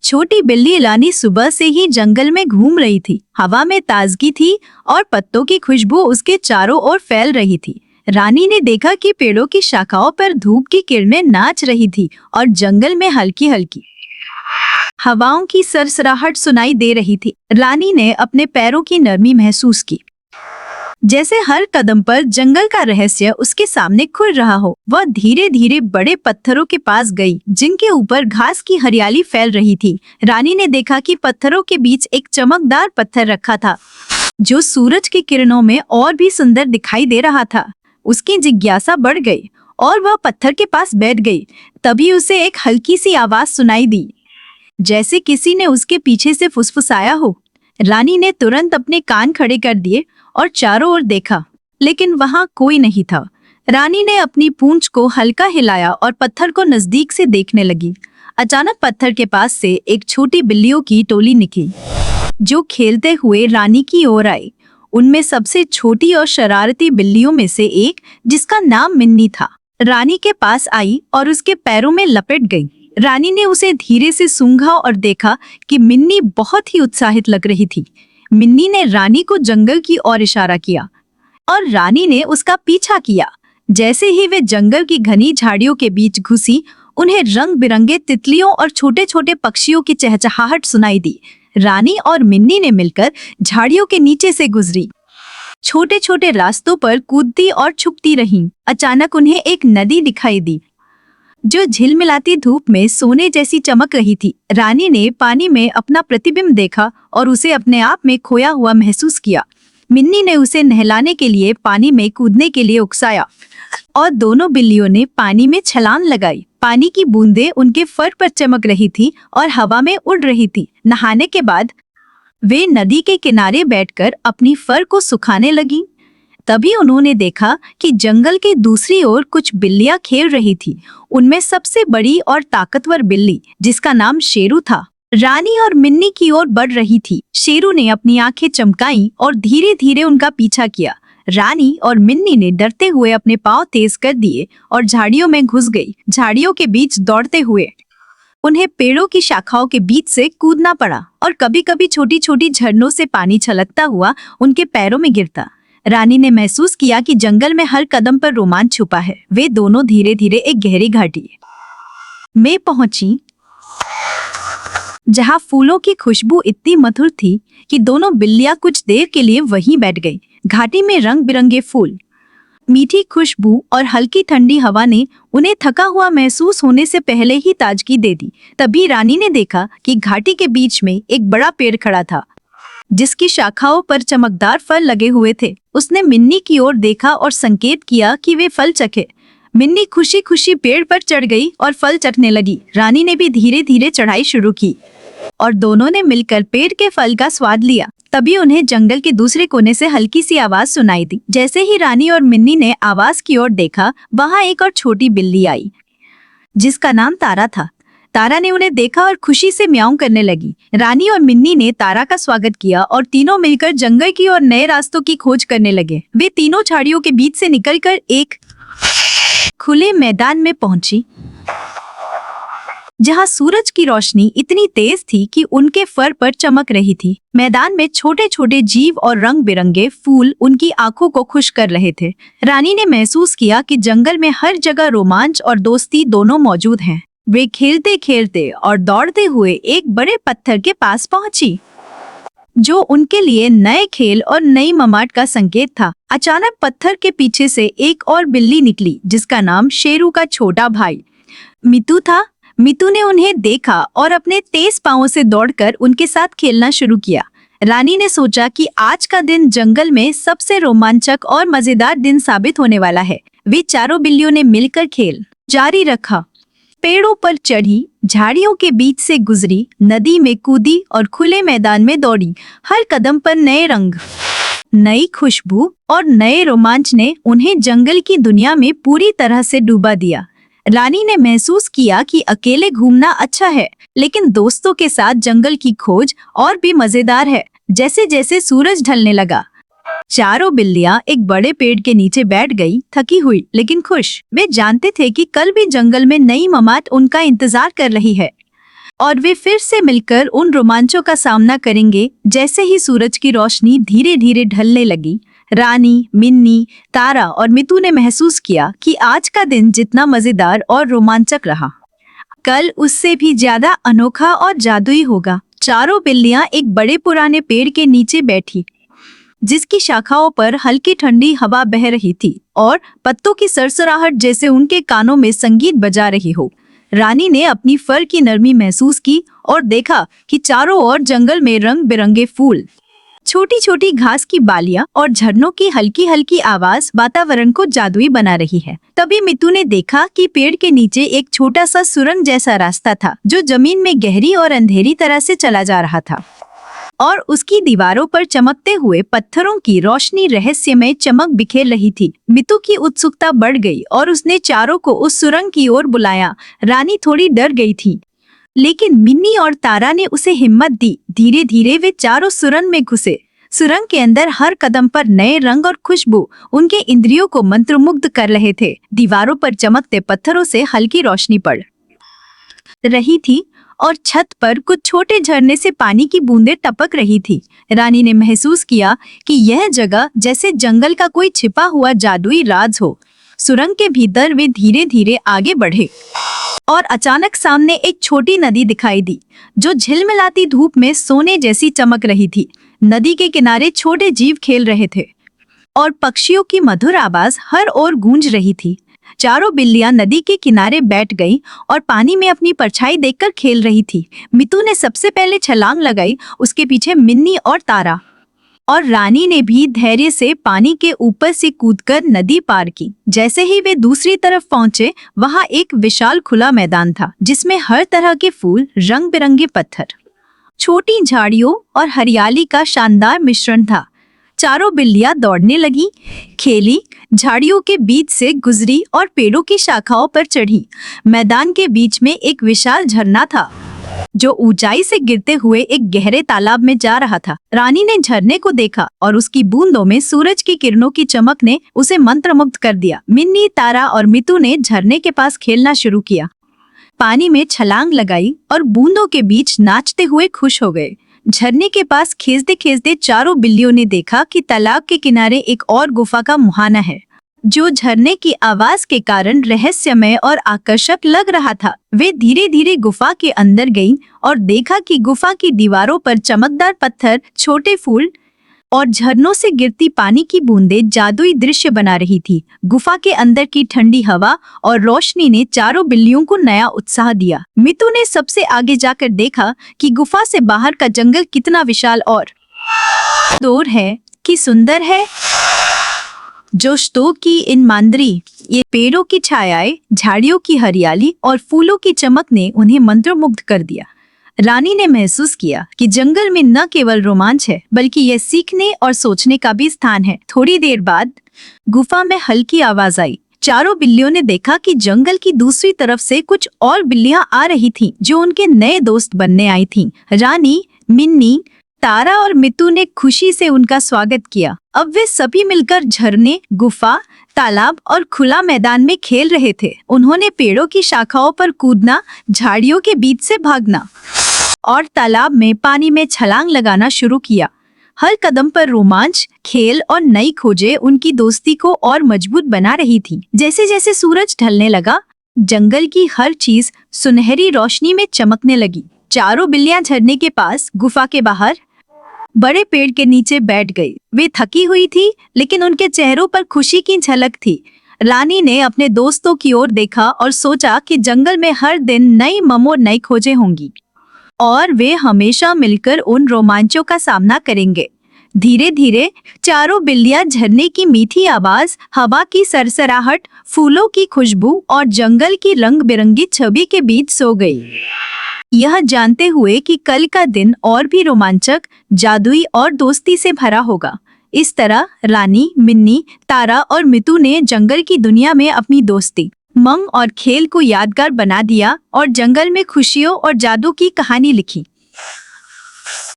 छोटी बिल्ली रानी सुबह से ही जंगल में घूम रही थी। हवा में ताजगी थी और पत्तों की खुशबू उसके चारों ओर फैल रही थी। रानी ने देखा कि पेड़ों की शाखाओं पर धूप की किरणें नाच रही थी और जंगल में हल्की हल्की हवाओं की सरसराहट सुनाई दे रही थी। रानी ने अपने पैरों की नरमी महसूस की, जैसे हर कदम पर जंगल का रहस्य उसके सामने खुल रहा हो। वह धीरे धीरे बड़े पत्थरों के पास गई, जिनके ऊपर घास की हरियाली फैल रही थी। रानी ने देखा कि पत्थरों के बीच एक चमकदार पत्थर रखा था, जो सूरज की किरणों में और भी सुंदर दिखाई दे रहा था। उसकी जिज्ञासा बढ़ गई और वह पत्थर के पास बैठ गई। तभी उसे एक हल्की सी आवाज सुनाई दी, जैसे किसी ने उसके पीछे से फुसफुसाया हो। रानी ने तुरंत अपने कान खड़े कर दिए और चारों ओर देखा, लेकिन वहां कोई नहीं था। रानी ने अपनी पूंछ को हल्का हिलाया और पत्थर को नजदीक से देखने लगी। अचानक पत्थर के पास से एक छोटी बिल्लियों की टोली निकली, जो खेलते हुए रानी की ओर आई। उनमें सबसे छोटी और शरारती बिल्लियों में से एक, जिसका नाम मिन्नी था, रानी के पास आई और उसके पैरों में लपेट गई। रानी ने उसे धीरे से सूंघा और देखा कि मिन्नी बहुत ही उत्साहित लग रही थी। मिन्नी ने रानी को जंगल की ओर इशारा किया और रानी ने उसका पीछा किया। जैसे ही वे जंगल की घनी झाड़ियों के बीच घुसी, उन्हें रंग बिरंगे तितलियों और छोटे छोटे पक्षियों की चहचहाहट सुनाई दी। रानी और मिन्नी ने मिलकर झाड़ियों के नीचे से गुजरी, छोटे छोटे रास्तों पर कूदती और छुपती रहीं। अचानक उन्हें एक नदी दिखाई दी, जो झिलमिलाती धूप में सोने जैसी चमक रही थी। रानी ने पानी में अपना प्रतिबिंब देखा और उसे अपने आप में खोया हुआ महसूस किया। मिन्नी ने उसे नहलाने के लिए पानी में कूदने के लिए उकसाया और दोनों बिल्लियों ने पानी में छलांग लगाई। पानी की बूंदें उनके फर पर चमक रही थी और हवा में उड़ रही थी। नहाने के बाद वे नदी के किनारे बैठकर अपनी फर को सुखाने लगीं। तभी उन्होंने देखा कि जंगल की दूसरी ओर कुछ बिल्लियां खेल रही थी। उनमें सबसे बड़ी और ताकतवर बिल्ली, जिसका नाम शेरू था, रानी और मिन्नी की ओर बढ़ रही थी। शेरू ने अपनी आंखें चमकाईं और धीरे धीरे उनका पीछा किया। रानी और मिन्नी ने डरते हुए अपने पांव तेज कर दिए और झाड़ियों में घुस गई। झाड़ियों के बीच दौड़ते हुए उन्हें पेड़ों की शाखाओं के बीच से कूदना पड़ा और कभी कभी छोटी छोटी झरनों से पानी छलकता हुआ उनके पैरों में गिरता। रानी ने महसूस किया कि जंगल में हर कदम पर रोमांच छुपा है। वे दोनों धीरे धीरे एक गहरी घाटी में पहुंची, जहां फूलों की खुशबू इतनी मधुर थी कि दोनों बिल्लियां कुछ देर के लिए वहीं बैठ गईं। घाटी में रंग बिरंगे फूल, मीठी खुशबू और हल्की ठंडी हवा ने उन्हें थका हुआ महसूस होने से पहले ही ताजगी दे दी। तभी रानी ने देखा कि घाटी के बीच में एक बड़ा पेड़ खड़ा था, जिसकी शाखाओं पर चमकदार फल लगे हुए थे। उसने मिन्नी की ओर देखा और संकेत किया कि वे फल चखे। मिन्नी खुशी खुशी पेड़ पर चढ़ गई और फल चखने लगी। रानी ने भी धीरे धीरे चढ़ाई शुरू की और दोनों ने मिलकर पेड़ के फल का स्वाद लिया। तभी उन्हें जंगल के दूसरे कोने से हल्की सी आवाज सुनाई दी। जैसे ही रानी और मिन्नी ने आवाज की ओर देखा, वहां एक और छोटी बिल्ली आई, जिसका नाम तारा था। तारा ने उन्हें देखा और खुशी से म्याऊं करने लगी। रानी और मिन्नी ने तारा का स्वागत किया और तीनों मिलकर जंगल की और नए रास्तों की खोज करने लगे। वे तीनों झाड़ियों के बीच से निकलकर एक खुले मैदान में पहुंची, जहां सूरज की रोशनी इतनी तेज थी कि उनके फर पर चमक रही थी। मैदान में छोटे छोटे जीव और रंग बिरंगे फूल उनकी आंखों को खुश कर रहे थे। रानी ने महसूस किया कि जंगल में हर जगह रोमांच और दोस्ती दोनों मौजूद हैं। वे खेलते खेलते और दौड़ते हुए एक बड़े पत्थर के पास पहुंची, जो उनके लिए नए खेल और नई ममाट का संकेत था। अचानक पत्थर के पीछे से एक और बिल्ली निकली, जिसका नाम शेरू का छोटा भाई मितू था। मितू ने उन्हें देखा और अपने तेज पांवों से दौड़कर उनके साथ खेलना शुरू किया। रानी ने सोचा कि आज का दिन जंगल में सबसे रोमांचक और मजेदार दिन साबित होने वाला है। वे चारों बिल्लियों ने मिलकर खेल जारी रखा, पेड़ों पर चढ़ी, झाड़ियों के बीच से गुजरी, नदी में कूदी और खुले मैदान में दौड़ी। हर कदम पर नए रंग, नई खुशबू और नए रोमांच ने उन्हें जंगल की दुनिया में पूरी तरह से डुबा दिया। रानी ने महसूस किया कि अकेले घूमना अच्छा है, लेकिन दोस्तों के साथ जंगल की खोज और भी मजेदार है। जैसे जैसे सूरज ढलने लगा, चारों बिल्लियां एक बड़े पेड़ के नीचे बैठ गई, थकी हुई लेकिन खुश। वे जानते थे कि कल भी जंगल में नई ममात उनका इंतजार कर रही है। और वे फिर से मिलकर उन रोमांचों का सामना करेंगे। जैसे ही सूरज की रोशनी धीरे धीरे ढलने लगी, रानी, मिन्नी, तारा और मितू ने महसूस किया कि आज का दिन जितना मजेदार और रोमांचक रहा, कल उससे भी ज्यादा अनोखा और जादुई होगा। चारों बिल्लियां एक बड़े पुराने पेड़ के नीचे बैठी, जिसकी शाखाओं पर हल्की ठंडी हवा बह रही थी और पत्तों की सरसराहट जैसे उनके कानों में संगीत बजा रही हो। रानी ने अपनी फर की नरमी महसूस की और देखा कि चारों ओर जंगल में रंग बिरंगे फूल, छोटी छोटी घास की बालियां और झरनों की हल्की हल्की आवाज वातावरण को जादुई बना रही है। तभी मितू ने देखा कि पेड़ के नीचे एक छोटा सा सुरंग जैसा रास्ता था, जो जमीन में गहरी और अंधेरी तरह से चला जा रहा था और उसकी दीवारों पर चमकते हुए पत्थरों की रोशनी रहस्यमय चमक बिखेर रही थी। मितू की उत्सुकता बढ़ गई और उसने चारों को उस सुरंग की ओर बुलाया। रानी थोड़ी डर गई थी, लेकिन मिन्नी और तारा ने उसे हिम्मत दी। धीरे धीरे वे चारों सुरंग में घुसे। सुरंग के अंदर हर कदम पर नए रंग और खुशबू उनके इंद्रियों को मंत्रमुग्ध कर रहे थे। दीवारों पर चमकते पत्थरों से हल्की रोशनी पड़ रही थी और छत पर कुछ छोटे झरने से पानी की बूंदें टपक रही थी। रानी ने महसूस किया कि यह जगह जैसे जंगल का कोई छिपा हुआ जादुई राज हो। सुरंग के भीतर वे धीरे धीरे आगे बढ़े और अचानक सामने एक छोटी नदी दिखाई दी, जो झिलमिलाती धूप में सोने जैसी चमक रही थी। नदी के किनारे छोटे जीव खेल रहे थे और पक्षियों की मधुर आवाज हर ओर गूंज रही थी। चारों बिल्लियां नदी के किनारे बैठ गईं और पानी में अपनी परछाई देखकर खेल रही थी। मितू ने सबसे पहले छलांग लगाई, उसके पीछे मिन्नी और तारा, और रानी ने भी धैर्य से पानी के ऊपर से कूदकर नदी पार की। जैसे ही वे दूसरी तरफ पहुंचे, वहां एक विशाल खुला मैदान था, जिसमें हर तरह के फूल, रंग बिरंगे पत्थर, छोटी झाड़ियों और हरियाली का शानदार मिश्रण था। चारों बिल्लियां दौड़ने लगी, खेली, झाड़ियों के बीच से गुजरी और पेड़ों की शाखाओं पर चढ़ी। मैदान के बीच में एक विशाल झरना था, जो ऊंचाई से गिरते हुए एक गहरे तालाब में जा रहा था। रानी ने झरने को देखा और उसकी बूंदों में सूरज की किरणों की चमक ने उसे मंत्रमुग्ध कर दिया। मिन्नी, तारा और मितू ने झरने के पास खेलना शुरू किया, पानी में छलांग लगाई और बूंदों के बीच नाचते हुए खुश हो गए। झरने के पास खेलते खेलते चारों बिल्लियों ने देखा कि तालाब के किनारे एक और गुफा का मुहाना है, जो झरने की आवाज के कारण रहस्यमय और आकर्षक लग रहा था। वे धीरे धीरे गुफा के अंदर गईं और देखा कि गुफा की दीवारों पर चमकदार पत्थर, छोटे फूल और झरनों से गिरती पानी की बूंदें जादुई दृश्य बना रही थी। गुफा के अंदर की ठंडी हवा और रोशनी ने चारों बिल्लियों को नया उत्साह दिया। मितू ने सबसे आगे जाकर देखा कि गुफा से बाहर का जंगल कितना विशाल और दूर है, कि सुंदर है। जोशतो की इन मांदरी, ये पेड़ों की छायाएं, झाड़ियों की हरियाली और फूलों की चमक ने उन्हें मंत्रमुग्ध कर दिया। रानी ने महसूस किया कि जंगल में न केवल रोमांच है, बल्कि यह सीखने और सोचने का भी स्थान है। थोड़ी देर बाद गुफा में हल्की आवाज आई। चारों बिल्लियों ने देखा कि जंगल की दूसरी तरफ से कुछ और बिल्लियां आ रही थीं, जो उनके नए दोस्त बनने आई थीं। रानी, मिन्नी, तारा और मितू ने खुशी से उनका स्वागत किया। अब वे सभी मिलकर झरने, गुफा, तालाब और खुला मैदान में खेल रहे थे। उन्होंने पेड़ों की शाखाओं पर कूदना, झाड़ियों के बीच से भागना और तालाब में पानी में छलांग लगाना शुरू किया। हर कदम पर रोमांच, खेल और नई खोजें उनकी दोस्ती को और मजबूत बना रही थी। जैसे जैसे सूरज ढलने लगा, जंगल की हर चीज सुनहरी रोशनी में चमकने लगी। चारों बिल्लियां झरने के पास गुफा के बाहर बड़े पेड़ के नीचे बैठ गई। वे थकी हुई थी, लेकिन उनके चेहरों पर खुशी की झलक थी। रानी ने अपने दोस्तों की ओर देखा और सोचा कि जंगल में हर दिन नई ममो नई खोजें होंगी और वे हमेशा मिलकर उन रोमांचों का सामना करेंगे। धीरे धीरे चारों बिल्लियां झरने की मीठी आवाज, हवा की सरसराहट, फूलों की खुशबू और जंगल की रंग बिरंगी छवि के बीच सो गई, यह जानते हुए कि कल का दिन और भी रोमांचक, जादुई और दोस्ती से भरा होगा। इस तरह रानी, मिन्नी, तारा और मितू ने जंगल की दुनिया में अपनी दोस्ती, मंग और खेल को यादगार बना दिया और जंगल में खुशियों और जादू की कहानी लिखी।